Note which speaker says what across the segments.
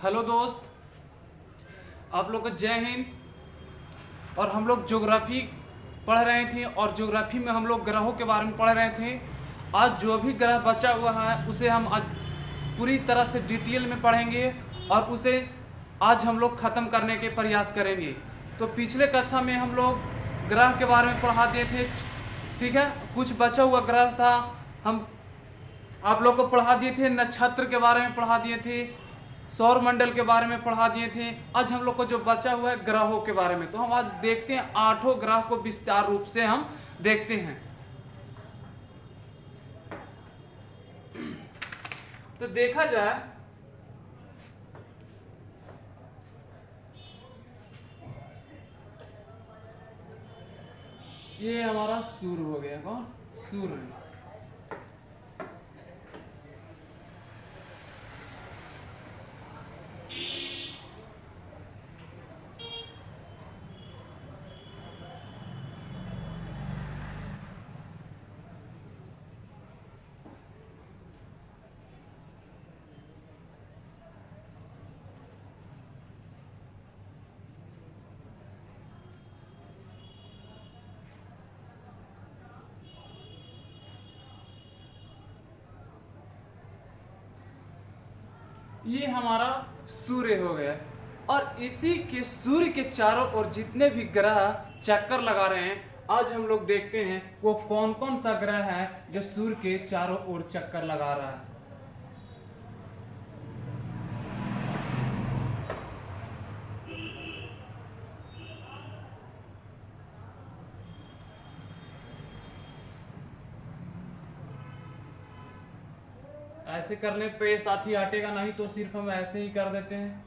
Speaker 1: Hello दोस्त, आप लोग को जय हिंद। और हम लोग ज्योग्राफी पढ़ रहे थे और ज्योग्राफी में हम लोग ग्रहों के बारे में पढ़ रहे थे। आज जो भी ग्रह बचा हुआ है उसे हम आज पूरी तरह से डिटेल में पढ़ेंगे और उसे आज हम लोग ख़त्म करने के प्रयास करेंगे। तो पिछले कक्षा में हम लोग ग्रह के बारे में पढ़ा दिए थे, ठीक है। कुछ बचा हुआ ग्रह था, हम आप लोग को पढ़ा दिए थे। नक्षत्र के बारे में पढ़ा दिए थे, सौर मंडल के बारे में पढ़ा दिए थे। आज हम लोग को जो बचा हुआ है ग्रहों के बारे में, तो हम आज देखते हैं 8 ग्रह को विस्तार रूप से हम देखते हैं। तो देखा जाए ये हमारा सूर्य हो गया। कौन? सूर्य। ये हमारा सूर्य हो गया और इसी के सूर्य के चारों ओर जितने भी ग्रह चक्कर लगा रहे हैं, आज हम लोग देखते हैं वो कौन कौन सा ग्रह है जो सूर्य के चारों ओर चक्कर लगा रहा है। ऐसे करने पे साथी हटेगा नहीं, तो सिर्फ हम ऐसे ही कर देते हैं।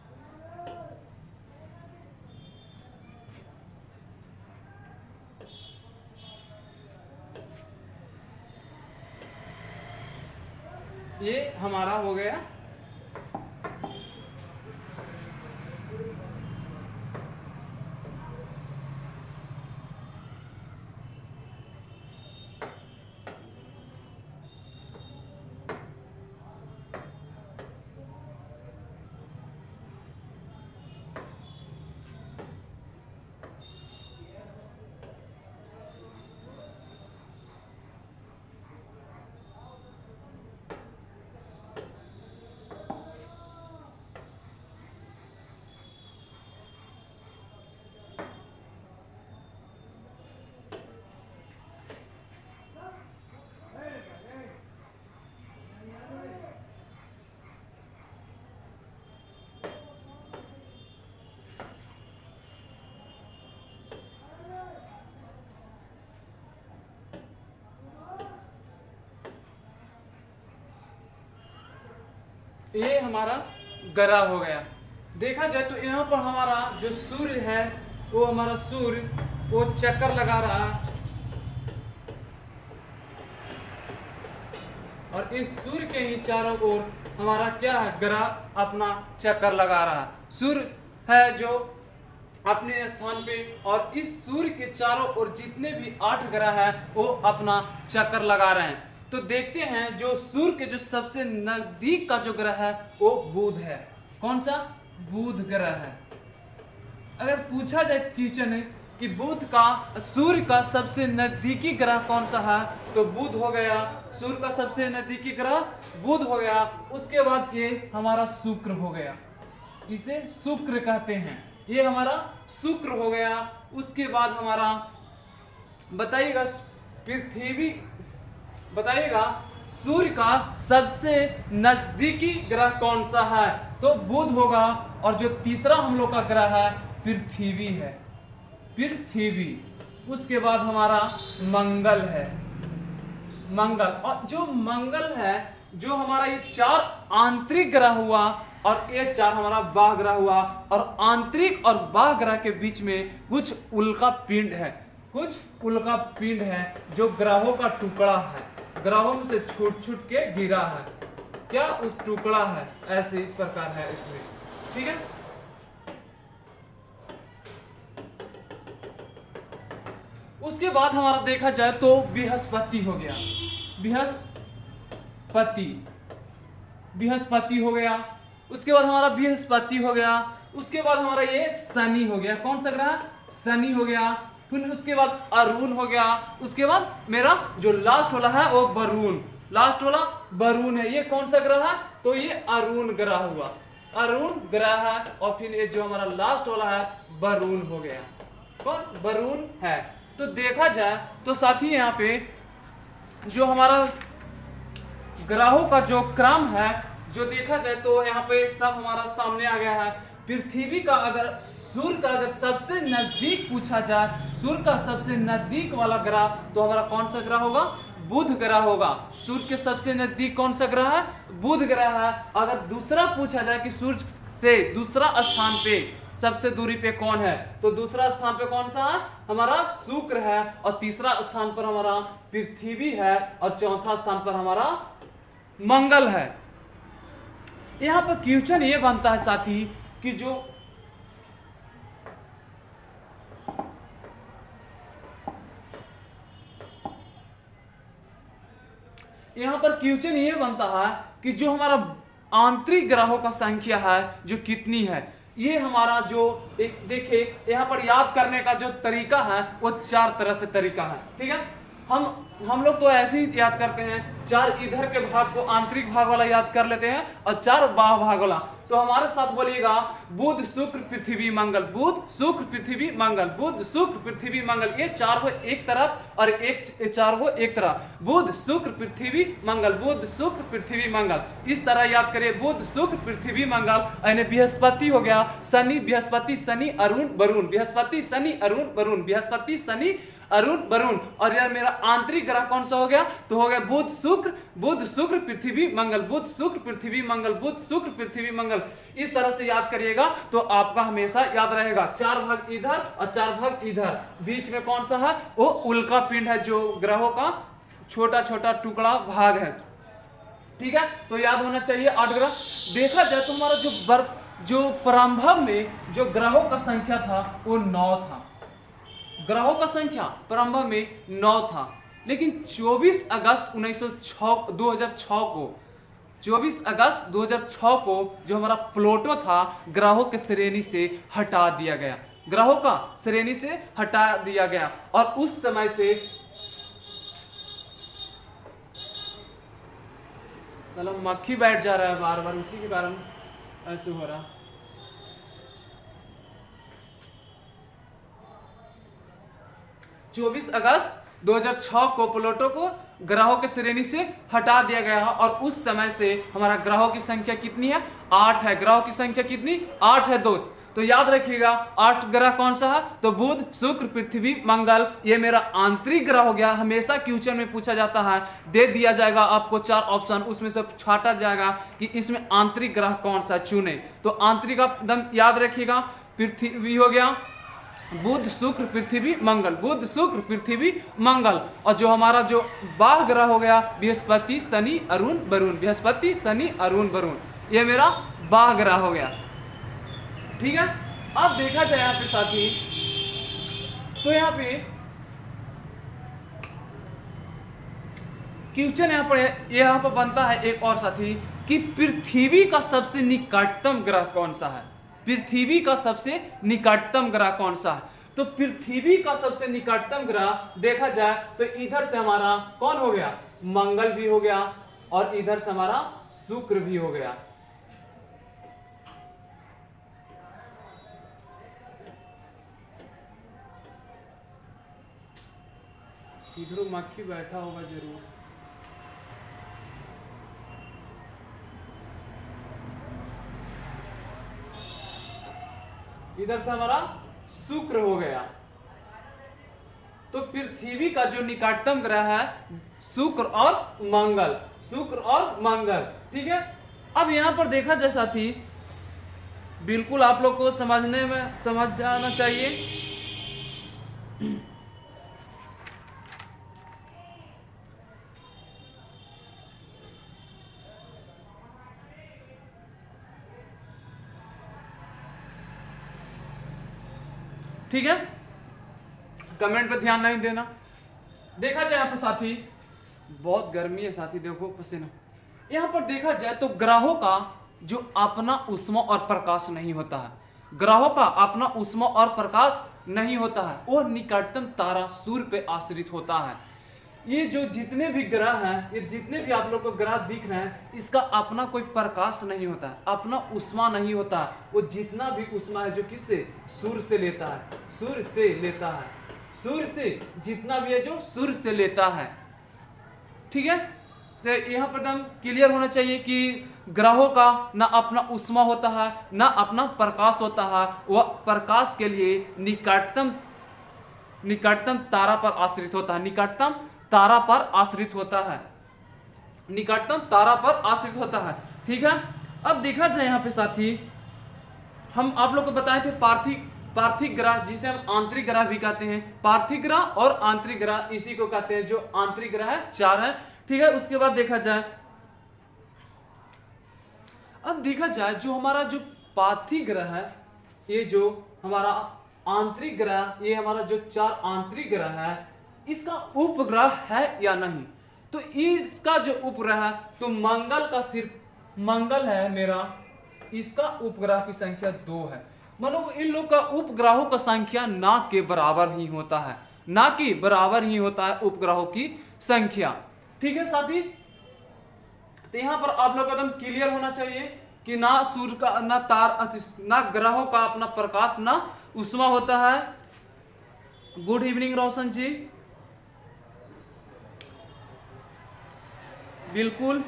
Speaker 1: ये हमारा हो गया ये हमारा ग्रह हो गया। देखा जाए तो यहाँ पर हमारा जो सूर्य है वो हमारा सूर्य वो चक्कर लगा रहा है और इस सूर्य के ही चारों ओर हमारा क्या है, ग्रह अपना चक्कर लगा रहा है। सूर्य है जो अपने स्थान पे, और इस सूर्य के चारों ओर जितने भी 8 ग्रह है वो अपना चक्कर लगा रहे हैं। तो देखते हैं जो सूर्य के जो सबसे नजदीक का जो ग्रह है वो बुध है। कौन सा? बुध ग्रह है। अगर पूछा जाए क्वेश्चन है कि बुध का सूर्य का सबसे नजदीकी ग्रह कौन सा है, तो बुध हो गया। सूर्य का सबसे नजदीकी ग्रह बुध हो गया। उसके बाद ये हमारा शुक्र हो गया, इसे शुक्र कहते हैं। ये हमारा शुक्र हो गया। उसके बाद हमारा बताइएगा पृथ्वी, बताइएगा सूर्य का सबसे नजदीकी ग्रह कौन सा है, तो बुध होगा। और जो तीसरा हम लोग का ग्रह है पृथ्वी है, पृथ्वी। उसके बाद हमारा मंगल है, मंगल। और जो मंगल है, जो हमारा ये 4 आंतरिक ग्रह हुआ और ये 4 हमारा बाह्य ग्रह हुआ, और आंतरिक और बाह्य ग्रह के बीच में कुछ उल्का पिंड है, कुछ उल्का पिंड है जो ग्रहों का टुकड़ा है, ग्रहों में से छूट छूट के गिरा है। क्या उस टुकड़ा है, ऐसे इस प्रकार है इसमें, ठीक है। उसके बाद हमारा देखा जाए तो बृहस्पति हो गया, बृहस्पति हो गया। उसके बाद हमारा बृहस्पति हो गया, उसके बाद हमारा ये शनि हो गया, कौन सा ग्रह, शनि हो गया, फिर उसके बाद अरुण हो गया, उसके बाद मेरा जो लास्ट वाला है वो वरुण, लास्ट वाला वरुण है। ये कौन सा ग्रह है, तो ये अरुण ग्रह हुआ, अरुण ग्रह है। और फिर ये जो हमारा लास्ट वाला है वरुण हो गया, कौन, वरुण है। तो देखा जाए तो साथी यहाँ पे जो हमारा ग्रहों का जो क्रम है, जो देखा जाए तो यहाँ पे सब हमारा सामने आ गया है। पृथ्वी का अगर सूर्य का अगर सबसे नजदीक पूछा जाए, सूर्य का सबसे नजदीक वाला ग्रह तो हमारा कौन सा ग्रह होगा, बुध ग्रह होगा। सूर्य के सबसे नजदीक कौन सा ग्रह है, बुध ग्रह है। अगर दूसरा पूछा जाए कि सूर्य से दूसरा स्थान पे सबसे दूरी पे कौन है, तो दूसरा स्थान पे कौन सा है, हमारा शुक्र है, और तीसरा स्थान पर हमारा पृथ्वी है, और चौथा स्थान पर हमारा मंगल है। यहां पर क्वेश्चन ये बनता है साथी कि जो यहां पर क्वेश्चन ये बनता है कि जो हमारा आंतरिक ग्रहों का संख्या है जो कितनी है। ये हमारा जो एक देखिए यहाँ पर याद करने का जो तरीका है वो 4 तरह से तरीका है, ठीक है। हम लोग तो ऐसे ही याद करते हैं, 4 इधर के भाग को आंतरिक भाग वाला याद कर लेते हैं और 4 बाह्य भाग वाला। तो हमारे साथ बोलिएगा बुध शुक्र पृथ्वी मंगल, बुध शुक्र पृथ्वी मंगल, बुध शुक्र पृथ्वी मंगल। ये 4 को एक तरफ और एक 4 को एक तरफ, बुध शुक्र पृथ्वी मंगल, बुध शुक्र पृथ्वी मंगल, इस तरह याद करिए, बुध शुक्र पृथ्वी मंगल। यानी बृहस्पति हो गया, शनि बृहस्पति शनि अरुण वरुण, बृहस्पति शनि अरुण वरुण, बृहस्पति शनि अरुण वरुण। और यार मेरा आंतरिक ग्रह कौन सा हो गया, तो हो गया बुध शुक्र पृथ्वी मंगल, बुध शुक्र पृथ्वी मंगल, बुध शुक्र पृथ्वी मंगल। इस तरह से याद करिएगा तो आपका हमेशा याद रहेगा। 4 भाग इधर और 4 भाग इधर, बीच में कौन सा है, वो उल्का पिंड है, जो ग्रहों का छोटा छोटा टुकड़ा भाग है, ठीक है। तो याद होना चाहिए 8 ग्रह। देखा जाए तो हमारा जो प्रारंभ में जो ग्रहों का संख्या था वो 9 था, ग्रहों का संख्या प्रारंभ में 9 था। लेकिन 24 अगस्त 2006 को 24 अगस्त 2006 को जो हमारा प्लूटो था ग्रहों के श्रेणी से हटा दिया गया, ग्रहों का श्रेणी से हटा दिया गया। और उस समय से चलो मक्खी बैठ जा रहा है बार बार, उसी के कारण ऐसे हो रहा। 24 अगस्त 2006 को प्लूटो को ग्रहों के श्रेणी से हटा दिया गया और उस समय से हमारा ग्रहों की संख्या कितनी है, 8 है। ग्रहों की संख्या कितनी, 8 है दोस्त। तो याद रखिएगा 8 ग्रह कौन सा है, तो बुध शुक्र पृथ्वी मंगल। ये मेरा आंतरिक ग्रह हो गया। हमेशा क्वेश्चन में पूछा जाता है, दे दिया जाएगा आपको 4 ऑप्शन, उसमें से छाटा जाएगा कि इसमें आंतरिक ग्रह कौन सा चुने। तो आंतरिक आप एकदम याद रखिएगा, पृथ्वी हो गया, बुध शुक्र पृथ्वी मंगल, बुध शुक्र पृथ्वी मंगल। और जो हमारा जो बाह्य ग्रह हो गया बृहस्पति शनि अरुण वरुण, बृहस्पति शनि अरुण वरुण, ये मेरा बाह्य ग्रह हो गया, ठीक है। अब देखा जाए यहाँ पे साथी, तो यहाँ पे क्वेश्चन यहाँ पर बनता है एक और साथी कि पृथ्वी का सबसे निकटतम ग्रह कौन सा है, पृथ्वी का सबसे निकटतम ग्रह कौन सा है। तो पृथ्वी का सबसे निकटतम ग्रह देखा जाए तो इधर से हमारा कौन हो गया, मंगल भी हो गया, और इधर से हमारा शुक्र भी हो गया। इधर मक्खी बैठा होगा जरूर। इधर से हमारा शुक्र हो गया। तो पृथ्वी का जो निकटतम ग्रह है शुक्र और मंगल, शुक्र और मंगल, ठीक है। अब यहां पर देखा जाए साथी, बिल्कुल आप लोग को समझने में समझ जाना चाहिए। ठीक है, कमेंट पे ध्यान नहीं देना। देखा जाए यहाँ पर साथी, बहुत गर्मी है साथी, देखो पसीना। यहाँ पर देखा जाए तो ग्रहों का जो अपना ऊष्मा और प्रकाश नहीं होता है, ग्रहों का अपना ऊष्मा और प्रकाश नहीं होता है, वो निकटतम तारा सूर्य पे आश्रित होता है। ये जो जितने भी ग्रह हैं, ये जितने भी आप लोग को ग्रह दिख रहे हैं, इसका अपना कोई प्रकाश नहीं होता है, अपना ऊष्मा नहीं होता है। वो जितना भी ऊष्मा है जो किससे, सूर्य से लेता है, सूर्य से लेता है, सूर्य से जितना भी है जो सूर्य से लेता है। ठीक है, तो यहाँ पर एकदम क्लियर होना चाहिए कि ग्रहों का ना अपना ऊष्मा होता है ना अपना प्रकाश होता है, वह प्रकाश के लिए निकटतम तारा पर आश्रित होता है, निकटतम तारा पर आश्रित होता है, निकटतम तारा पर आश्रित होता है। ठीक है, अब देखा जाए यहाँ पे साथी, हम आप लोग को बताए थे पार्थिव ग्रह, जिसे हम आंतरिक ग्रह भी कहते हैं। पार्थिव ग्रह और आंतरिक ग्रह इसी को कहते हैं। जो आंतरिक ग्रह है 4 है। ठीक है, उसके बाद देखा जाए, अब देखा जाए जो हमारा जो पार्थिव ग्रह है, ये जो हमारा आंतरिक ग्रह, ये हमारा जो 4 आंतरिक ग्रह है, इसका उपग्रह है या नहीं। तो इसका जो उपग्रह है, तो मंगल का सिर्फ मंगल है मेरा, इसका उपग्रह की संख्या 2 है। मतलब इन लोग का उपग्रहों का संख्या ना के बराबर ही होता है, ना कि बराबर ही होता है उपग्रहों की संख्या। ठीक है साथी, तो यहां पर आप लोग एकदम क्लियर होना चाहिए कि ना सूर्य का ना ग्रहों का अपना प्रकाश ना ऊष्मा होता है। गुड इवनिंग रोशन जी, बिल्कुल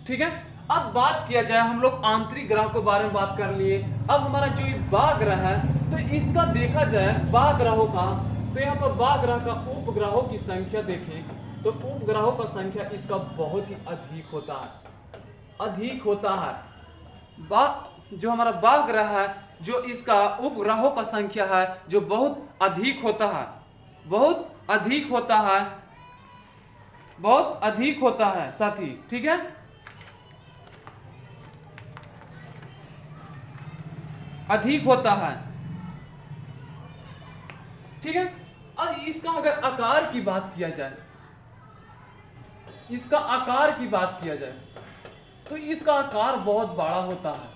Speaker 1: ठीक है। अब बात किया जाए, हम लोग आंतरिक ग्रह के बारे में बात कर लिए। अब हमारा जो ये बाह्य ग्रह है, तो इसका देखा जाए बाह्य ग्रहों का, तो यहाँ पर बाह्य ग्रह का उपग्रहों की संख्या देखें तो उपग्रहों का संख्या इसका बहुत ही अधिक होता है, अधिक होता है। जो हमारा बाह्य ग्रह है, जो इसका उपग्रहों का संख्या है जो बहुत अधिक होता है, बहुत अधिक होता है, बहुत अधिक होता है साथी। ठीक है, अधिक होता है। ठीक है, और इसका अगर आकार की बात किया जाए, इसका आकार की बात किया जाए तो इसका आकार बहुत बड़ा होता है,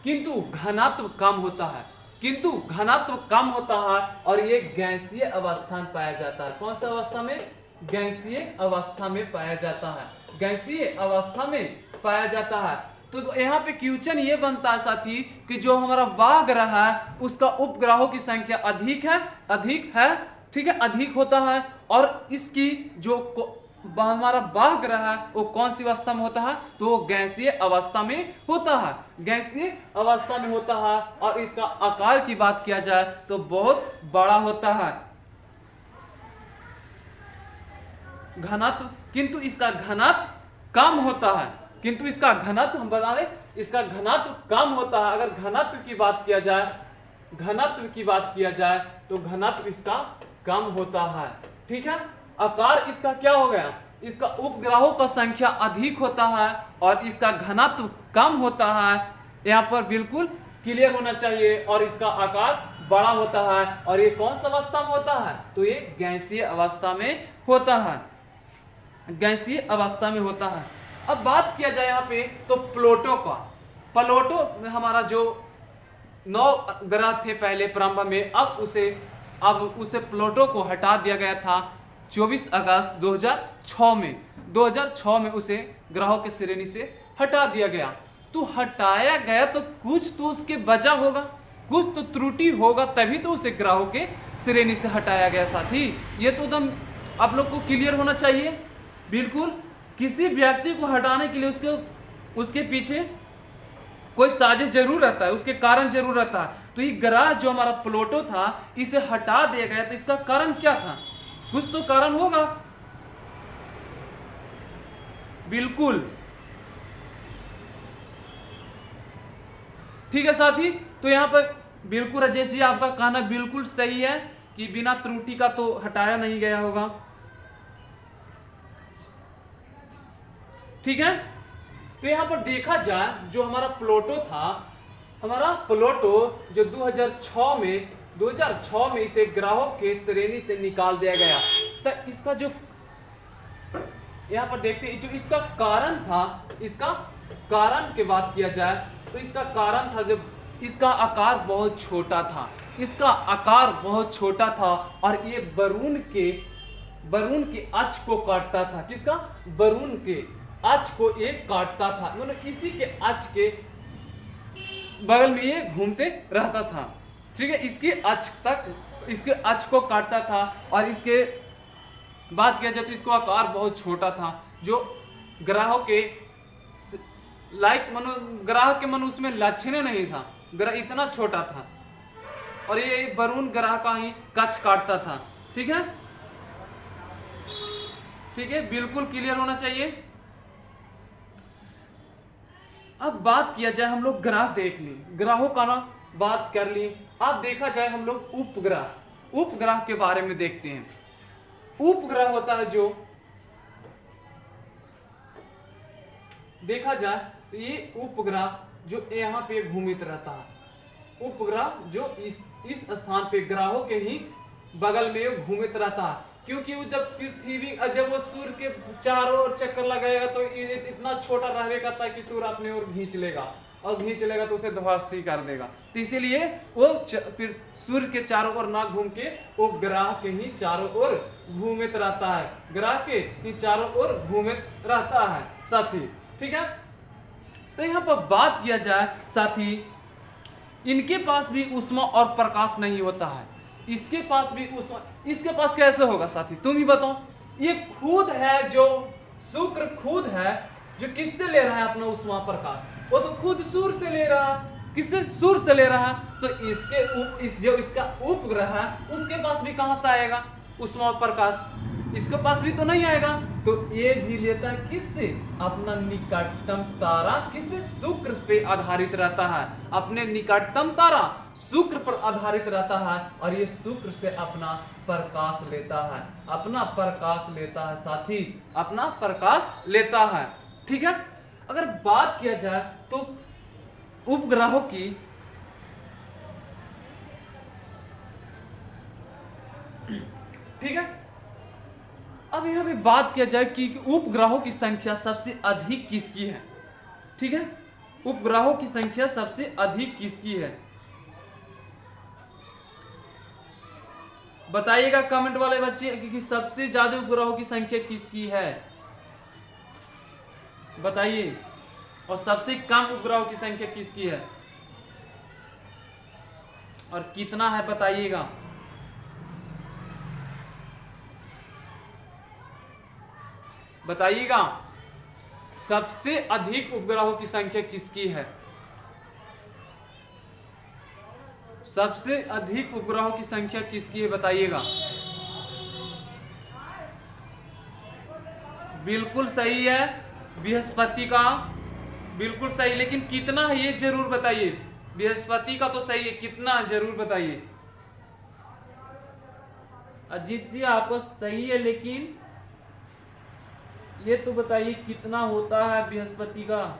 Speaker 1: किंतु घनत्व कम होता है, किंतु घनत्व कम होता है। और ये गैसीय अवस्था में पाया जाता है। कौन सी अवस्था में? गैसीय अवस्था में पाया जाता है, गैसीय अवस्था में पाया जाता है। तो यहाँ पे क्वेश्चन ये बनता है साथी कि जो हमारा बाह्य ग्रह है उसका उपग्रहों की संख्या अधिक है, अधिक है। ठीक है, अधिक होता है। और इसकी जो हमारा बाह्य ग्रह है वो कौन सी अवस्था में होता है? तो वो गैसीय अवस्था में होता है, गैसीय अवस्था में होता है। और इसका आकार की बात किया जाए तो बहुत बड़ा होता है, घनत्व, किंतु इसका घनत्व कम होता है, किंतु इसका घनत्व हम बता दें, इसका घनत्व कम होता है। अगर घनत्व की बात किया जाए, घनत्व की बात किया जाए तो घनत्व इसका कम होता है। ठीक है, आकार इसका क्या हो गया? इसका उपग्रहों का संख्या अधिक होता है और इसका घनत्व कम होता है। यहाँ पर बिल्कुल क्लियर होना चाहिए। और इसका आकार बड़ा होता है। और ये कौन सा अवस्था में होता है? तो ये गैसीय अवस्था में होता है, गैसीय अवस्था में होता है। अब बात किया जाए यहाँ पे तो प्लूटो का, प्लूटो हमारा जो 9 ग्रह थे पहले प्रारंभ में, अब उसे प्लूटो को हटा दिया गया था 24 अगस्त 2006 में। 2006 में उसे ग्रहों के श्रेणी से हटा दिया गया। तो हटाया गया तो कुछ तो उसके वजह होगा, कुछ तो त्रुटि होगा, तभी तो उसे ग्रहों के श्रेणी से हटाया गया साथी। ये तो एकदम आप लोग को क्लियर होना चाहिए। बिल्कुल, किसी व्यक्ति को हटाने के लिए उसके पीछे कोई साजिश जरूर रहता है, उसके कारण जरूर रहता है। तो ये ग्रह जो हमारा प्लूटो था इसे हटा दिया गया, तो इसका कारण क्या था? कुछ तो कारण होगा। बिल्कुल ठीक है साथी। तो यहां पर बिल्कुल राजेश जी आपका कहना बिल्कुल सही है कि बिना त्रुटि का तो हटाया नहीं गया होगा। ठीक है, तो यहां पर देखा जाए जो हमारा प्लूटो था, हमारा प्लूटो जो 2006 में 2006 में इसे ग्रहों के श्रेणी से निकाल दिया गया। तो इसका जो यहाँ पर देखते हैं, जो इसका कारण था, इसका कारण की बात किया जाए तो इसका कारण था जब इसका आकार बहुत छोटा था, इसका आकार बहुत छोटा था और ये बरून के अक्ष को काटता था। किसका? बरून के अक्ष को ये काटता था, मतलब इसी के अक्ष के बगल में ये घूमते रहता था। ठीक है, इसके अक्ष को काटता था और इसके बात किया जाए तो इसका आकार बहुत छोटा था, जो ग्रहों के ग्रह के उसमें लक्षण नहीं था, ग्रह इतना छोटा था और ये वरुण ग्रह का ही कक्ष काटता था। ठीक है, ठीक है, बिल्कुल क्लियर होना चाहिए। अब बात किया जाए, हम लोग ग्रह देख ली, ग्रहों का ना बात कर ली। अब देखा जाए हम लोग उपग्रह के बारे में देखते हैं। उपग्रह होता है जो देखा जाए तो ये उपग्रह जो यहाँ पे घूमित रहता है, उपग्रह जो इस स्थान पे ग्रहों के ही बगल में घूमित रहता है, क्योंकि वो जब वो सूर्य के चारों ओर चक्कर लगाएगा तो इतना छोटा रहेगा ताकि सूर्य अपने ओर खींच लेगा और खींच लेगा तो उसे ध्वस्त ही कर देगा। तो इसीलिए वो फिर सूर्य के चारों ओर ना घूम के वो ग्रह के ही चारों ओर घूमित रहता है, ग्रह के ही चारों ओर घूमित रहता है साथी। ठीक है, तो यहाँ पर बात किया जाए साथी, इनके पास भी ऊष्मा और प्रकाश नहीं होता है, इसके पास भी ऊष्मा, इसके पास कैसे होगा साथी, तुम ही बताओ। ये खुद है जो शुक्र खुद है जो किससे ले रहा है अपना ऊष्मा प्रकाश, वो तो खुद सूर्य से ले रहा है। किससे? सूर्य से ले रहा है। तो जो इसका उपग्रह है उसके पास भी कहां से आएगा ऊष्मा और प्रकाश, इसके पास भी तो नहीं आएगा। तो ये भी लेता है किससे? अपना निकटतम तारा, किससे? शुक्र पे आधारित रहता है, अपने निकटतम तारा शुक्र पर आधारित रहता है और ये शुक्र से अपना प्रकाश लेता है, अपना प्रकाश लेता है साथी, अपना प्रकाश लेता है। ठीक है, अगर बात किया जाए तो उपग्रहों की ठीक है, अब यहां पे बात किया जाए कि उपग्रहों की संख्या सबसे अधिक किसकी है। ठीक है, उपग्रहों की संख्या सबसे अधिक किसकी है, बताइएगा कमेंट वाले बच्चे कि सबसे ज्यादा उपग्रहों की संख्या किसकी है, बताइए। और सबसे कम उपग्रहों की संख्या किसकी है और कितना है बताइएगा। बताइएगा सबसे अधिक उपग्रहों की संख्या किसकी है, सबसे अधिक उपग्रहों की संख्या किसकी है बताइएगा। बिल्कुल सही है, बृहस्पति का, बिल्कुल सही, लेकिन कितना है ये जरूर बताइए। बृहस्पति का तो सही है, कितना जरूर बताइए। अजीत जी आपको सही है, लेकिन ये तो बताइए कितना होता है बृहस्पति का।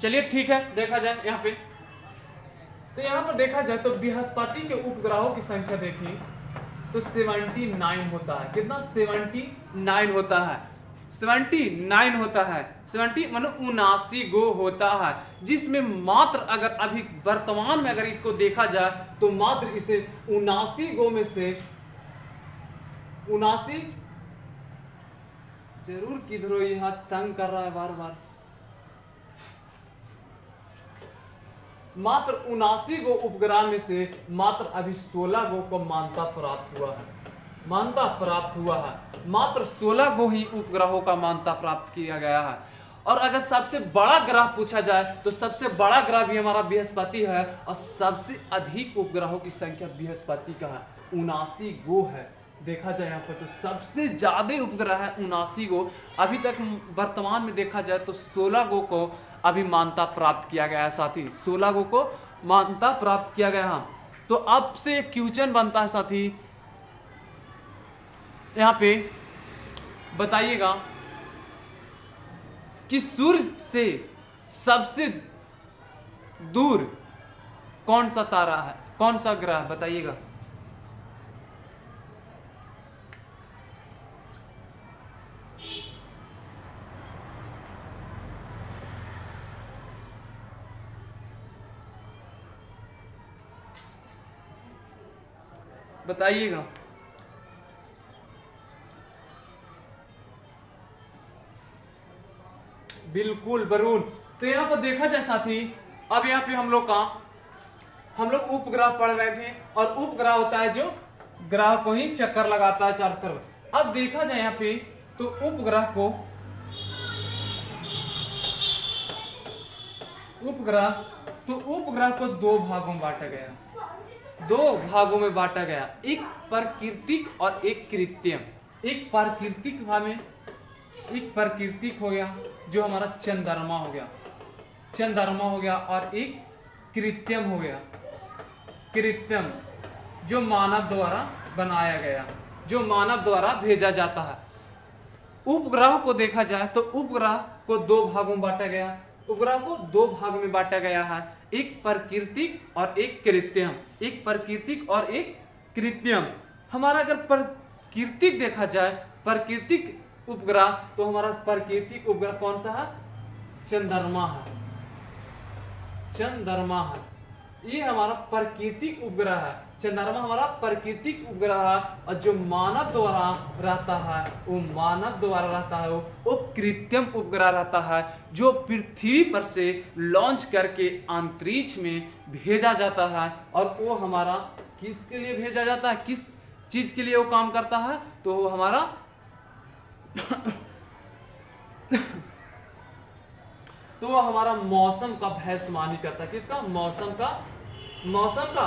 Speaker 1: चलिए ठीक है, देखा जाए यहाँ पे, तो यहाँ पर देखा जाए तो बृहस्पति के उपग्रहों की संख्या देखिए तो 79 होता है। कितना? 79 होता है, 79 होता है, 70 मतलब 79 गो होता है, जिसमें मात्र अगर अभी वर्तमान में अगर इसको देखा जाए तो मात्र इसे 79 गो में से 79 जरूर किधरो ये हाथ तंग कर रहा है बार बार, मात्र 79 गो उपग्रह में से मात्र अभी 16 गो को मान्यता प्राप्त हुआ है, मान्यता प्राप्त हुआ है, मात्र 16 गो ही उपग्रहों का मान्यता प्राप्त किया गया है। और अगर सबसे बड़ा ग्रह पूछा जाए तो सबसे बड़ा ग्रह भी हमारा बृहस्पति है और सबसे अधिक उपग्रहों की संख्या बृहस्पति का है, 79 गो है। देखा जाए यहाँ पर तो सबसे ज्यादा उपग्रह है 79 गो। अभी तक वर्तमान में देखा जाए तो 16 गो को अभी मान्यता प्राप्त किया गया है साथी, 16 गो को मान्यता प्राप्त किया गया है। तो अब से क्वेश्चन बनता है साथी, यहाँ पे बताइएगा कि सूर्य से सबसे दूर कौन सा तारा है, कौन सा ग्रह बताइएगा। बताइएगा। बिल्कुल वरुण। तो यहाँ पर देखा जाए साथी, अब यहाँ पे हम लोग उपग्रह पढ़ रहे थे, और उपग्रह होता है जो ग्रह को ही चक्कर लगाता है चारों तरफ। अब देखा जाए यहाँ पे तो उपग्रह को दो भागों में बांटा गया, एक प्राकृतिक और एक कृत्रिम। एक प्राकृतिक हो गया जो हमारा चंद्रमा हो गया, और एक कृत्रिम हो गया, जो मानव द्वारा बनाया गया, जो मानव द्वारा भेजा जाता है। उपग्रह को देखा जाए तो उपग्रह को दो भागों में बांटा गया है, एक प्राकृतिक और एक कृत्रिम। हमारा अगर प्राकृतिक देखा जाए, प्राकृतिक उपग्रह, तो हमारा प्राकृतिक उपग्रह कौन सा है? चंद्रमा है। ये हमारा प्राकृतिक उपग्रह है, चंद्रमा हमारा प्राकृतिक उपग्रह है। और जो मानव द्वारा रहता है वो कृत्रिम उपग्रह रहता है, जो पृथ्वी पर से लॉन्च करके अंतरिक्ष में भेजा जाता है। और वो हमारा किसके लिए भेजा जाता है, किस चीज के लिए वो काम करता है? तो वो हमारा तो वो हमारा मौसम का भविष्यवाणी करता है। किसका? मौसम का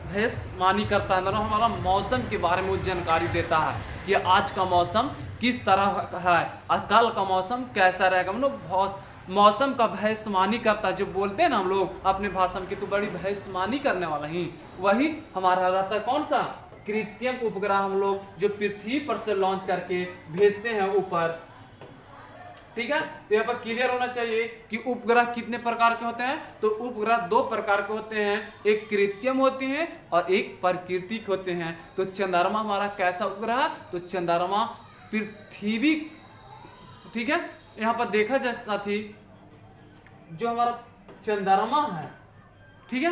Speaker 1: भविष्यवाणी करता है, मतलब हमारा मौसम के बारे में वो जानकारी देता है कि आज का मौसम किस तरह है और कल का मौसम कैसा रहेगा। मतलब मौसम का भविष्यवाणी करता है। जो बोलते हैं ना हम लोग अपने भाषा में कि तू बड़ी भविष्यवाणी करने वाला ही, वही हमारा रहता है। कौन सा? कृत्रिम उपग्रह हम लोग जो पृथ्वी पर से लॉन्च करके भेजते हैं ऊपर। ठीक है, तो यहाँ पर क्लियर होना चाहिए कि उपग्रह कितने प्रकार के होते हैं। तो उपग्रह दो प्रकार के होते हैं, एक कृत्रिम होते हैं और एक प्राकृतिक होते हैं। तो चंद्रमा हमारा कैसा उपग्रह? तो चंद्रमा पृथ्वी, ठीक है। यहाँ पर देखा जाए साथी, जो हमारा चंद्रमा है, ठीक है,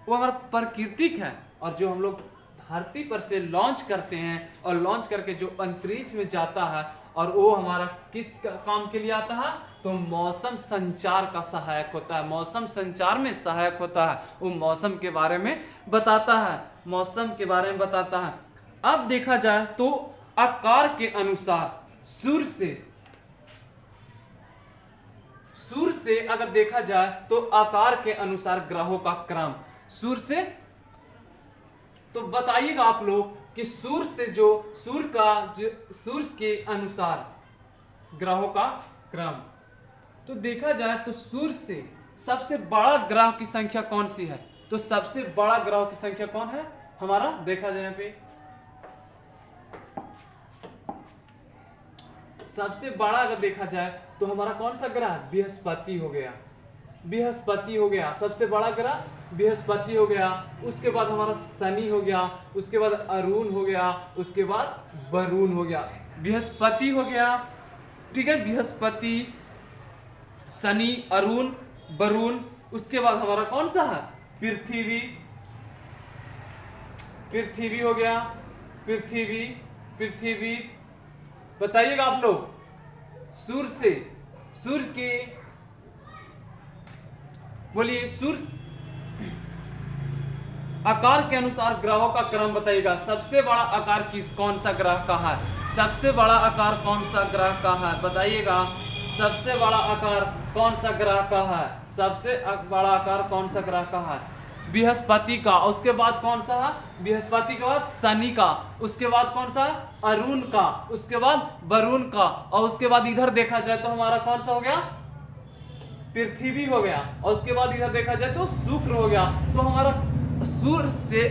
Speaker 1: वो हमारा प्राकृतिक है। और जो हम लोग धरती पर से लॉन्च करते हैं और लॉन्च करके जो अंतरिक्ष में जाता है, और वो हमारा किस काम के लिए आता है? तो मौसम संचार का सहायक होता है, मौसम संचार में सहायक होता है। वो मौसम के बारे में बताता है, अब देखा जाए तो आकार के अनुसार सूर्य से अगर देखा जाए तो आकार के अनुसार ग्रहों का क्रम, सूर्य तो बताइएगा आप लोग कि सूर्य के अनुसार ग्रहों का क्रम। तो देखा जाए तो सूर्य से सबसे बड़ा ग्रह की संख्या कौन सी है? तो सबसे बड़ा ग्रह की संख्या कौन है हमारा? देखा जाए यहाँ पे सबसे बड़ा अगर देखा जाए तो हमारा कौन सा ग्रह? बृहस्पति हो गया, सबसे बड़ा ग्रह बृहस्पति हो गया। उसके बाद हमारा शनि हो गया, उसके बाद अरुण हो गया, उसके बाद वरुण हो गया। बृहस्पति हो गया, ठीक है, बृहस्पति, शनि, अरुण, वरुण। उसके बाद हमारा कौन सा है? पृथ्वी हो गया, पृथ्वी। बताइएगा आप लोग, सूर्य के बोलिए, सूर्य आकार के अनुसार ग्रहों का क्रम बताइएगा। सबसे बड़ा आकार कौन सा ग्रह का है? सबसे बड़ा आकार कौन सा ग्रह का है? बताइएगा, सबसे बड़ा आकार कौन सा ग्रह का है? सबसे बड़ा आकार कौन सा ग्रह का है? बृहस्पति का। उसके बाद कौन सा है? बृहस्पति के बाद शनि का। उसके बाद कौन सा? अरुण का। उसके बाद वरुण का। और उसके बाद इधर देखा जाए तो हमारा कौन सा हो गया? पृथ्वी हो गया। और उसके बाद इधर देखा जाए तो शुक्र हो गया। तो हमारा सूर्य से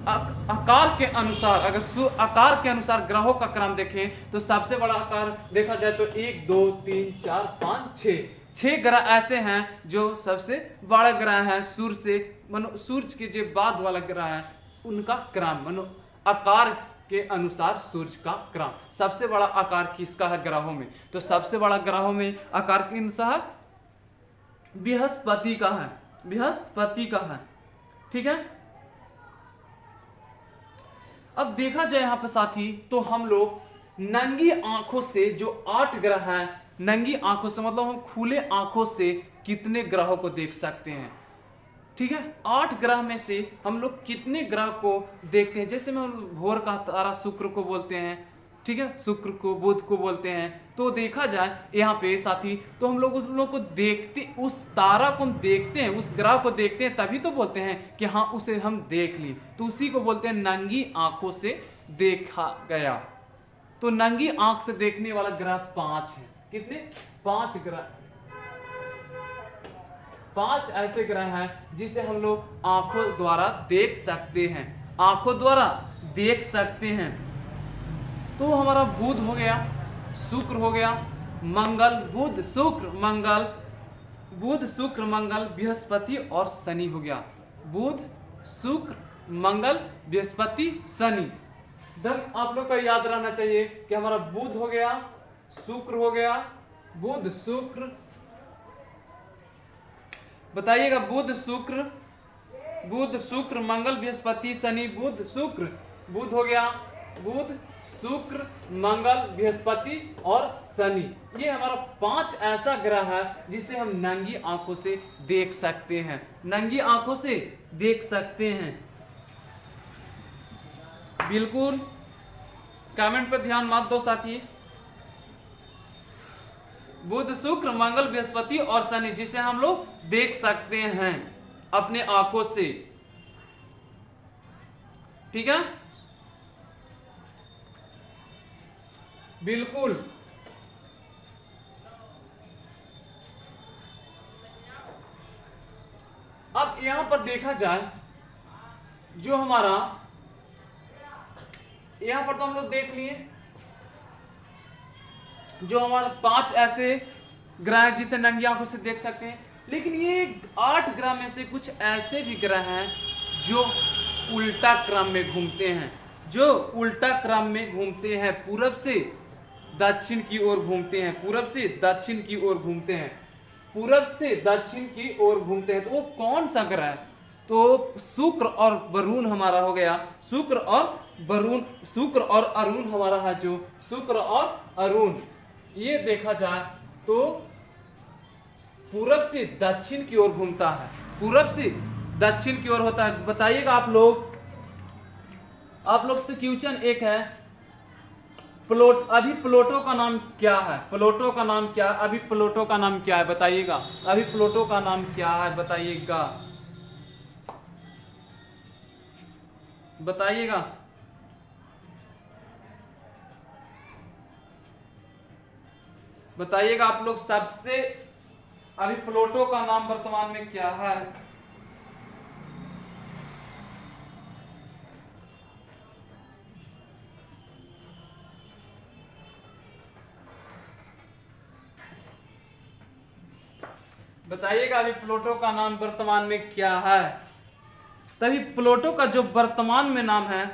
Speaker 1: आकार के अनुसार, अगर आकार के अनुसार ग्रहों का क्रम देखें तो सबसे बड़ा आकार देखा जाए तो 1 2 3 4 5 6 ग्रह ऐसे हैं जो सबसे बड़ा ग्रह है। सूर्य से मनो सूर्य के जो बाद वाला ग्रह है उनका क्रम मनो आकार के अनुसार सूर्य का क्रम। सबसे बड़ा आकार किसका है ग्रहों में? तो सबसे बड़ा ग्रहों में आकार के अनुसार बृहस्पति का है, बृहस्पति का है। ठीक है, अब देखा जाए यहां पर साथी तो हम लोग नंगी आंखों से जो 8 ग्रह हैं, नंगी आंखों से मतलब हम खुले आंखों से कितने ग्रहों को देख सकते हैं। ठीक है, 8 ग्रह में से हम लोग कितने ग्रह को देखते हैं? जैसे हम भोर का तारा शुक्र को बोलते हैं, ठीक है, शुक्र को बुध को बोलते हैं। तो देखा जाए यहाँ पे साथी तो हम लोग उस लोग को देखते, उस तारा को हम देखते हैं, उस ग्रह को देखते हैं, तभी तो बोलते हैं कि हाँ उसे हम देख ली। तो उसी को बोलते हैं नंगी आंखों से देखा गया। तो नंगी आंख से देखने वाला ग्रह 5 है। कितने? 5 ग्रह, 5 ऐसे ग्रह हैं जिसे हम लोग आंखों द्वारा देख सकते हैं, आंखों द्वारा देख सकते हैं। तो हमारा बुध हो गया, शुक्र हो गया, मंगल, बुध शुक्र मंगल, बुध शुक्र मंगल, बृहस्पति और शनि हो गया। बुध शुक्र मंगल बृहस्पति शनि। आप लोग का याद रहना चाहिए कि हमारा बुध हो गया, शुक्र हो गया, बुध शुक्र, बताइएगा बुध शुक्र मंगल बृहस्पति शनि, बुध शुक्र, बुध हो गया, बुध शुक्र मंगल बृहस्पति और शनि। ये हमारा 5 ऐसा ग्रह है जिसे हम नंगी आंखों से देख सकते हैं, नंगी आंखों से देख सकते हैं। बिल्कुल, कमेंट पर ध्यान मत दो साथी। बुध शुक्र मंगल बृहस्पति और शनि जिसे हम लोग देख सकते हैं अपने आंखों से। ठीक है, बिल्कुल। अब यहां पर देखा जाए जो हमारा यहां पर तो हम लोग देख लिए जो हमारा 5 ऐसे ग्रह हैं जिसे नंगी आंखों से देख सकते हैं। लेकिन ये 8 ग्रह में से कुछ ऐसे भी ग्रह हैं जो उल्टा क्रम में घूमते हैं, जो उल्टा क्रम में घूमते हैं, पूरब से दक्षिण की ओर घूमते हैं, पूरब से दक्षिण की ओर घूमते हैं, पूरब से दक्षिण की ओर घूमते हैं। तो वो कौन सा ग्रह है? तो शुक्र और वरुण हमारा हो गया, शुक्र और वरुण, शुक्र और अरुण हमारा है, जो शुक्र और अरुण ये देखा जाए तो पूरब से दक्षिण की ओर घूमता है, पूरब से दक्षिण की ओर होता है। बताइएगा आप लोग से क्वेश्चन एक है, अभी प्लूटो का नाम क्या है? प्लूटो का नाम क्या है? अभी प्लूटो का नाम क्या है? बताइएगा, अभी प्लूटो का नाम क्या है? बताइएगा, बताइएगा। बताइएगा आप लोग सबसे, अभी प्लूटो का नाम वर्तमान में क्या है? बताइएगा अभी प्लूटो का नाम वर्तमान में क्या है? तभी प्लूटो का जो वर्तमान में नाम है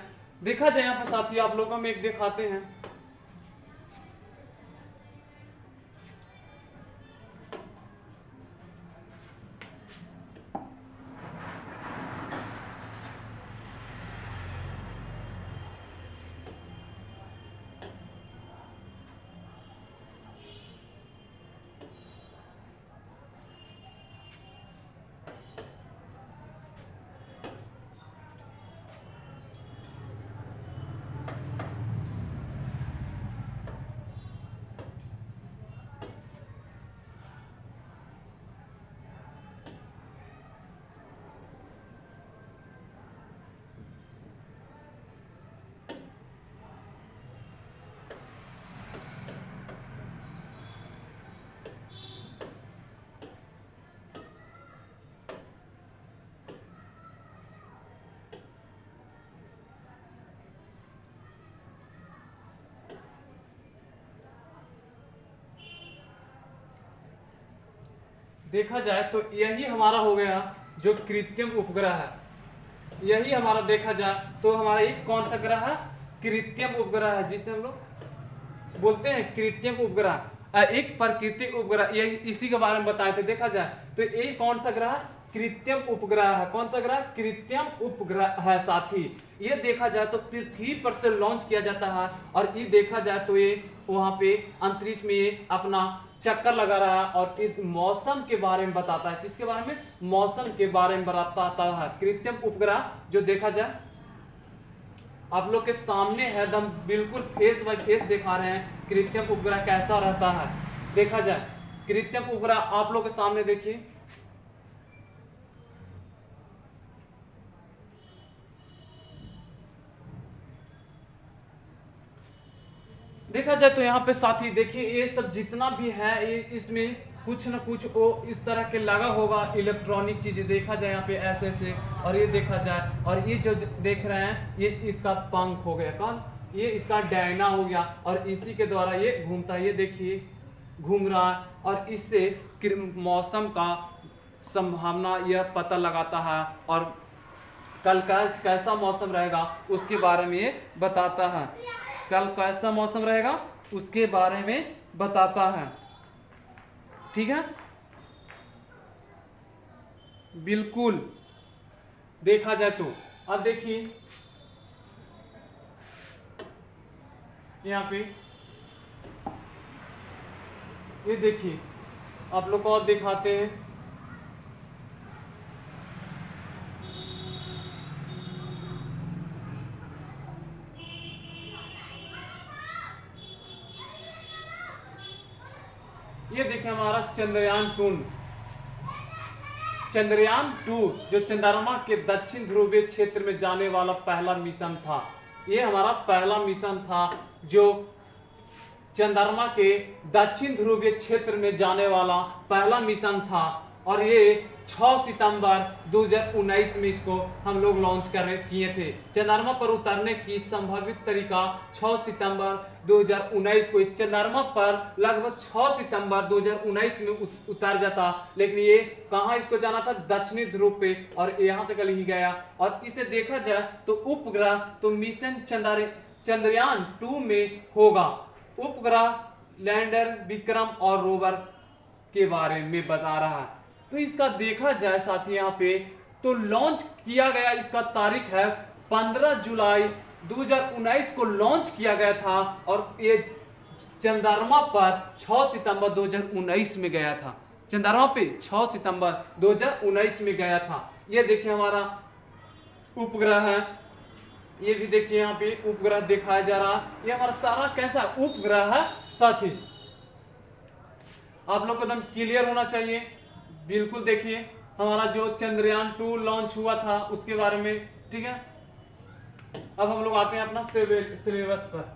Speaker 1: देखा जाए यहाँ पर साथी, आप लोगों में एक दिखाते हैं। देखा जाए तो यही हमारा हो गया जो कृत्रिम उपग्रह है। यही हमारा देखा जाए तो हमारा एक कौन सा ग्रह है, कृत्रिम उपग्रह है, जिसे हम लोग बोलते हैं कृत्रिम उपग्रह। एक प्राकृतिक उपग्रह, ये इसी के बारे में बताए थे। देखा जाए तो ये कौन सा ग्रह, कृत्रिम उपग्रह है। कौन सा ग्रह, कृत्रिम उपग्रह है साथी। ये देखा जाए तो पृथ्वी पर से लॉन्च किया जाता है, और ये देखा जाए तो ये वहां पे अंतरिक्ष में ये अपना चक्कर लगा रहा है और इस मौसम के बारे में बताता है। किसके बारे में, मौसम के बारे में बताता है कृत्रिम उपग्रह। जो देखा जाए आप लोग के सामने है, एकदम बिल्कुल फेस बाय फेस दिखा रहे हैं कृत्रिम उपग्रह कैसा रहता है। देखा जाए कृत्रिम उपग्रह आप लोग के सामने देखिए, देखा जाए तो यहाँ पे साथी देखिए ये सब जितना भी है ये इसमें कुछ न कुछ वो इस तरह के लगा होगा इलेक्ट्रॉनिक चीजें। देखा जाए यहाँ पे ऐसे ऐसे, और ये देखा जाए, और ये जो देख रहे हैं ये इसका पंख हो गया, कौन, ये इसका डायना हो गया, और इसी के द्वारा ये घूमता है। ये देखिए घूम रहा है, और इससे मौसम का संभावना यह पता लगाता है, और कल का कैसा मौसम रहेगा उसके बारे में ये बताता है। कल कैसा मौसम रहेगा उसके बारे में बताता है। ठीक है, बिल्कुल। देखा जाए तो अब देखिए यहाँ पे ये देखिए आप लोग को और दिखाते हैं। ये देखिए हमारा चंद्रयान 2 जो चंद्रमा के दक्षिण ध्रुवीय क्षेत्र में जाने वाला पहला मिशन था। ये हमारा पहला मिशन था जो चंद्रमा के दक्षिण ध्रुवीय क्षेत्र में जाने वाला पहला मिशन था, और ये 6 सितंबर 2019 में इसको हम लोग लॉन्च किए थे। चंद्रमा पर उतरने की संभावित तरीका 6 सितंबर 2019 को चंद्रमा पर लगभग 6 सितंबर 2019 में उतर जाता, लेकिन ये कहाँ इसको जाना था, दक्षिणी ध्रुव पे, और यहाँ तक ही गया। और इसे देखा जाए तो उपग्रह तो मिशन चंद्रयान 2 में होगा। उपग्रह लैंडर विक्रम और रोवर के बारे में बता रहा है। तो इसका देखा जाए साथी यहाँ पे तो लॉन्च किया गया, इसका तारीख है 15 जुलाई 2019 को लॉन्च किया गया था, और ये चंद्रमा पर 6 सितंबर 2019 में गया था। चंद्रमा पे 6 सितंबर 2019 में गया था। ये देखिए हमारा उपग्रह है, ये भी देखिए यहाँ पे उपग्रह दिखाया जा रहा है। ये हमारा सारा कैसा उपग्रह है साथी, आप लोग को एकदम क्लियर होना चाहिए। बिल्कुल देखिए हमारा जो चंद्रयान 2 लॉन्च हुआ था उसके बारे में। ठीक है, अब हम लोग आते हैं अपना सिलेबस पर।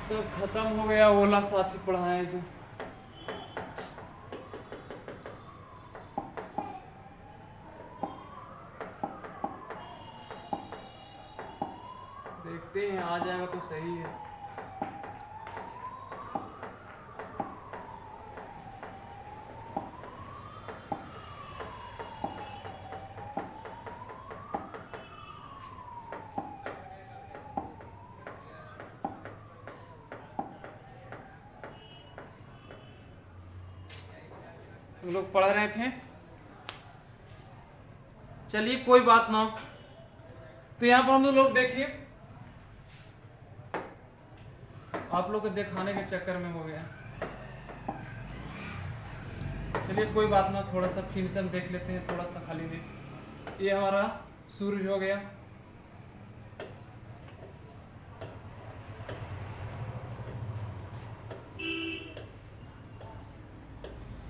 Speaker 1: सब खत्म हो गया, ओला साथी पढ़ाए जो। देखते हैं आ जाएगा तो सही है। हम लोग पढ़ रहे थे, चलिए कोई बात ना। तो यहाँ पर हम लोग देखिए, आप लोग को दिखाने के चक्कर में हो गया। चलिए कोई बात ना, थोड़ा सा फिर से हम देख लेते हैं थोड़ा सा खाली में। ये हमारा सूरज हो गया,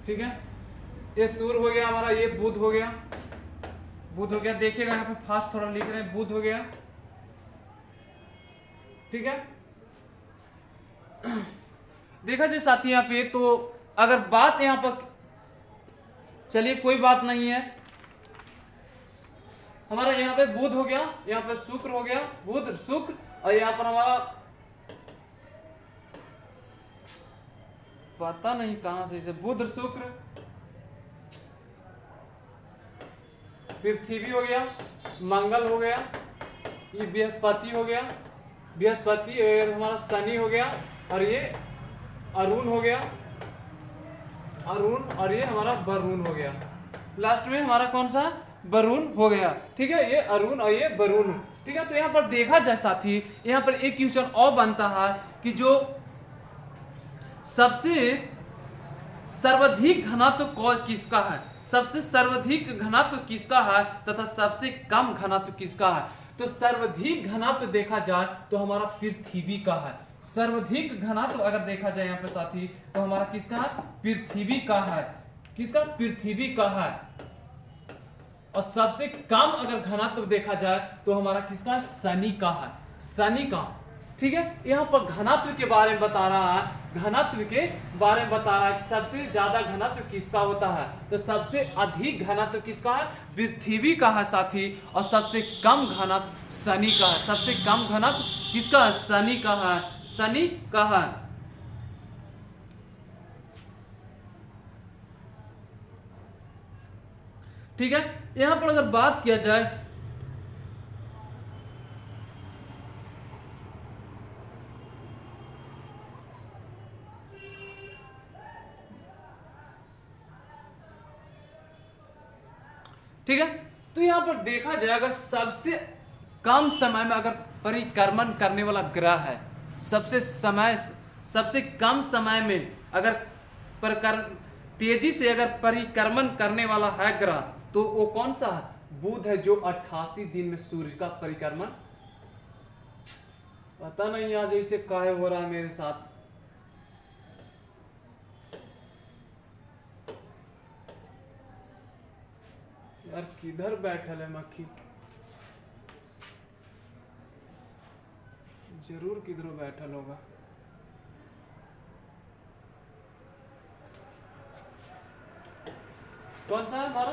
Speaker 1: ठीक है, ये सूर्य हो गया हमारा, ये बुध हो गया, बुध हो गया। देखिएगा यहाँ पे फास्ट थोड़ा लिख रहे हैं, बुध हो गया, ठीक है। देखा जाए साथी यहाँ पे, तो अगर बात यहाँ पर, चलिए कोई बात नहीं है, हमारा यहाँ पे बुध हो गया, यहाँ पे शुक्र हो गया, बुध शुक्र, और यहाँ पर हमारा पता नहीं कहां से इसे, बुध शुक्र, पृथ्वी हो गया, मंगल हो गया, ये बृहस्पति हो गया, बृहस्पति, और हमारा शनि हो गया, और ये अरुण हो गया, अरुण, और ये हमारा वरुण हो गया। लास्ट में हमारा कौन सा, वरुण हो गया, ठीक है, ये अरुण और ये वरुण, ठीक है। तो यहाँ पर देखा जाए साथी, यहाँ पर एक क्वेश्चन और बनता है कि जो सबसे सर्वाधिक घनत्व कौन किसका है, सबसे सर्वाधिक घनत्व किसका है तथा सबसे कम घनत्व किसका है। तो सर्वाधिक घनत्व देखा जाए तो हमारा पृथ्वी का है, सर्वाधिक घनत्व अगर देखा जाए यहाँ पे साथी तो हमारा किसका है, पृथ्वी का है, किसका, पृथ्वी का है। और सबसे कम अगर घनत्व देखा जाए तो हमारा किसका है, शनि का है, शनि का, ठीक है। यहाँ पर घनत्व के बारे में बता रहा है, घनत्व के बारे में बता रहा है कि सबसे ज्यादा घनत्व किसका होता है, तो सबसे अधिक घनत्व किसका है, पृथ्वी का है साथी, और सबसे कम घनत्व शनि का है, सबसे कम घनत्व किसका है, शनि का है, शनि का है। ठीक है, यहां पर अगर बात किया जाए, ठीक है, तो यहां पर देखा जाए अगर सबसे कम समय में अगर परिक्रमण करने वाला ग्रह है, सबसे कम समय में अगर तेजी से अगर परिक्रमण करने वाला है ग्रह, तो वो कौन सा है, बुध है, जो 88 दिन में सूर्य का परिक्रमण, पता नहीं आज ऐसे काहे हो रहा है मेरे साथ। यार किधर बैठल है मक्खी, जरूर किधरों बैठल होगा। कौन सा है हमारा,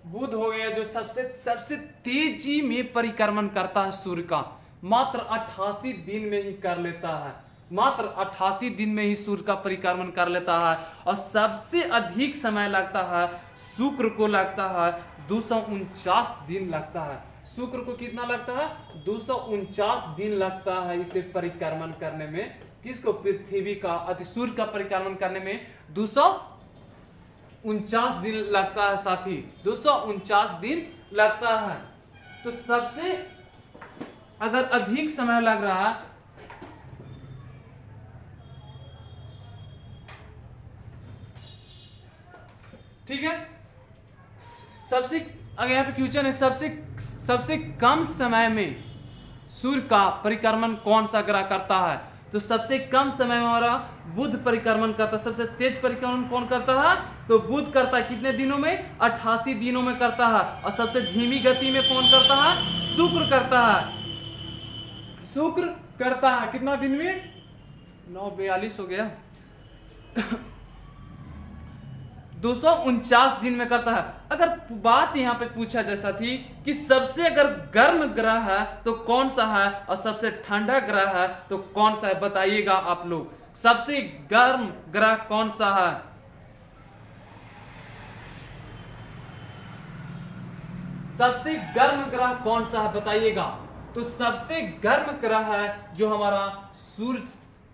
Speaker 1: बुध हो गया, जो सबसे तेजी में परिक्रमण करता है सूर्य का, मात्र 88 दिन में ही कर लेता है, मात्र 88 दिन में ही सूर्य का परिक्रमण कर लेता है। और सबसे अधिक समय लगता है शुक्र को, लगता है 249 दिन लगता है। शुक्र को कितना लगता है, 249 दिन लगता है इसे परिक्रमण करने में, किसको, पृथ्वी का, अति सूर्य का परिक्रमण करने में 249 दिन लगता है साथी, 249 दिन लगता है। तो सबसे अगर अधिक समय लग रहा है, ठीक है, सबसे अगर यहाँ पे क्वेश्चन है, सबसे कम समय में सूर्य का परिक्रमण कौन सा ग्रह करता है, तो सबसे कम समय में हमारा बुध परिक्रमण करता है। सबसे तेज परिक्रमण कौन करता है, तो बुध करता है, कितने दिनों में, 88 दिनों में करता है। और सबसे धीमी गति में कौन करता है, शुक्र करता है, शुक्र करता है, कितना दिन में, 9:42 हो गया 249 दिन में करता है। अगर बात यहाँ पे पूछा जैसा थी कि सबसे अगर गर्म ग्रह है तो कौन सा है, और सबसे ठंडा ग्रह है तो कौन सा है, बताइएगा आप लोग, सबसे गर्म ग्रह कौन सा है। सबसे गर्म ग्रह कौन सा है बताइएगा। तो सबसे गर्म ग्रह है जो हमारा सूर्य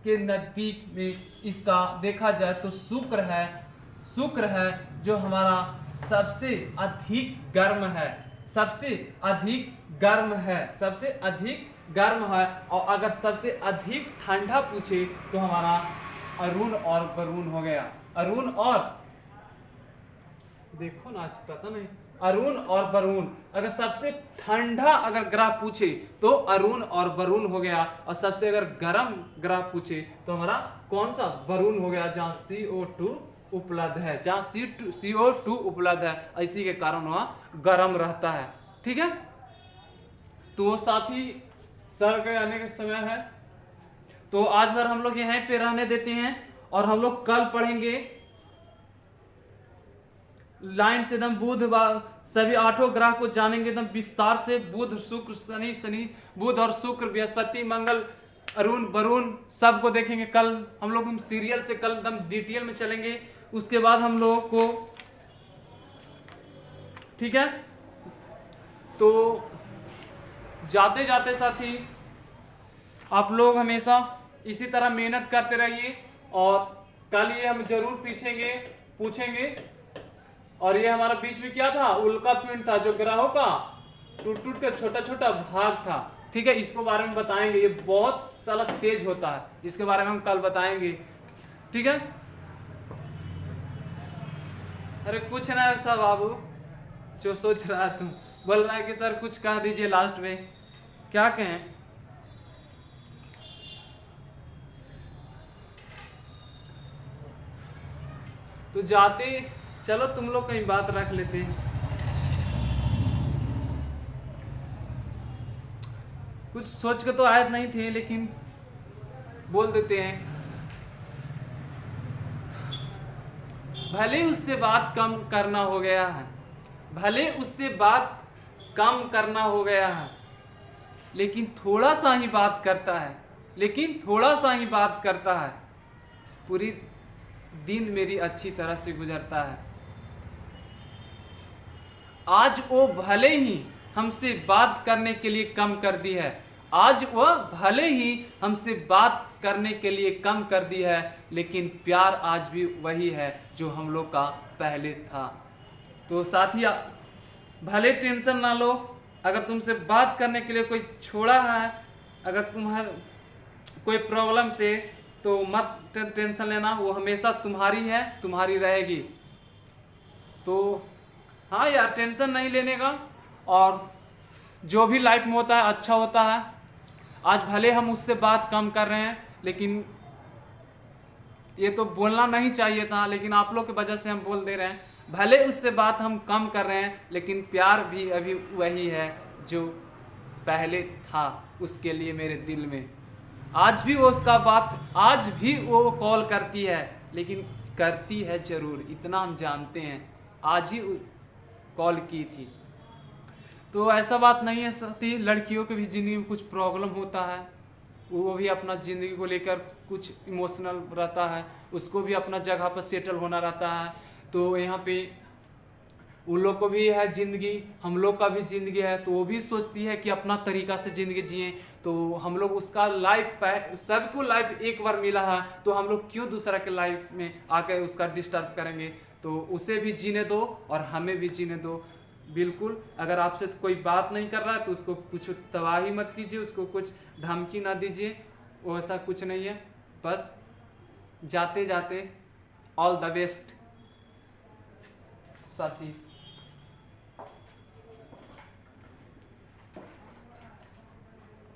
Speaker 1: के नजदीक में इसका देखा जाए तो शुक्र है, शुक्र है जो हमारा सबसे अधिक गर्म है, सबसे अधिक गर्म है, सबसे अधिक गर्म है। और अगर सबसे अधिक ठंडा पूछे तो हमारा अरुण और वरुण हो गया। अरुण और, देखो ना आज पता नहीं, अरुण और वरुण। अगर सबसे ठंडा अगर ग्रह पूछे तो अरुण और वरुण हो गया, और सबसे अगर गर्म ग्रह पूछे तो हमारा कौन सा, वरुण हो गया, जहां CO2 उपलब्ध है, जहां CO2 उपलब्ध है, इसी के कारण वह गर्म रहता है। ठीक है, तो साथी सर के आने का समय है, तो आज भर हम लोग यहीं पे रहने देते हैं, और हम लोग कल पढ़ेंगे लाइन से एकदम बुधवार सभी 8 ग्रह को जानेंगे एकदम विस्तार से। बुध शुक्र शनि, शनि बुध और शुक्र बृहस्पति मंगल अरुण वरुण सबको देखेंगे कल हम लोग सीरियल से, कल एकदम डिटेल में चलेंगे। उसके बाद हम लोगों को, ठीक है, तो जाते जाते साथी आप लोग हमेशा इसी तरह मेहनत करते रहिए, और कल ये हम जरूर पूछेंगे। और ये हमारा बीच में क्या था, उल्का पिंड था, जो ग्रहों का टूट टूट के छोटा छोटा भाग था। ठीक है, इसको बारे में बताएंगे, ये बहुत साला तेज होता है, इसके बारे में हम कल बताएंगे। ठीक है, अरे कुछ ना ऐसा बाबू जो सोच रहा तुम, बोल रहा है कि सर कुछ कह दीजिए लास्ट में, क्या कहें। तो जाते, चलो तुम लोग कहीं बात रख लेते हैं, कुछ सोच के तो आए नहीं थे लेकिन बोल देते हैं। भले उससे बात कम करना हो गया है, भले उससे बात कम करना हो गया है, लेकिन थोड़ा सा ही बात करता है, लेकिन थोड़ा सा ही बात करता है, पूरी दिन मेरी अच्छी तरह से गुजरता है। आज वो भले ही हमसे बात करने के लिए कम कर दी है, आज वह भले ही हमसे बात करने के लिए कम कर दी है, लेकिन प्यार आज भी वही है जो हम लोग का पहले था। तो साथिया भले टेंशन ना लो, अगर तुमसे बात करने के लिए कोई छोड़ा है, अगर तुम्हारे कोई प्रॉब्लम से, तो मत टेंशन लेना, वो हमेशा तुम्हारी है, तुम्हारी रहेगी। तो हाँ यार, टेंशन नहीं लेने का, और जो भी लाइफ में होता है अच्छा होता है। आज भले हम उससे बात कम कर रहे हैं, लेकिन ये तो बोलना नहीं चाहिए था, लेकिन आप लोग की वजह से हम बोल दे रहे हैं। भले उससे बात हम कम कर रहे हैं, लेकिन प्यार भी अभी वही है जो पहले था उसके लिए मेरे दिल में। आज भी वो उसका बात, आज भी वो कॉल करती है, लेकिन करती है जरूर, इतना हम जानते हैं। आज ही कॉल की थी, तो ऐसा बात नहीं है साथी, लड़कियों के भी ज़िंदगी में कुछ प्रॉब्लम होता है, वो भी अपना ज़िंदगी को लेकर कुछ इमोशनल रहता है, उसको भी अपना जगह पर सेटल होना रहता है। तो यहाँ पे उन लोग को भी है ज़िंदगी, हम लोग का भी ज़िंदगी है, तो वो भी सोचती है कि अपना तरीका से ज़िंदगी जिए। तो हम लोग उसका लाइफ, सबको लाइफ एक बार मिला है, तो हम लोग क्यों दूसरा के लाइफ में आकर उसका डिस्टर्ब करेंगे। तो उसे भी जीने दो और हमें भी जीने दो। बिल्कुल, अगर आपसे कोई बात नहीं कर रहा है तो उसको कुछ तबाही मत कीजिए, उसको कुछ धमकी ना दीजिए, वो ऐसा कुछ नहीं है। बस जाते जाते ऑल द बेस्ट साथी।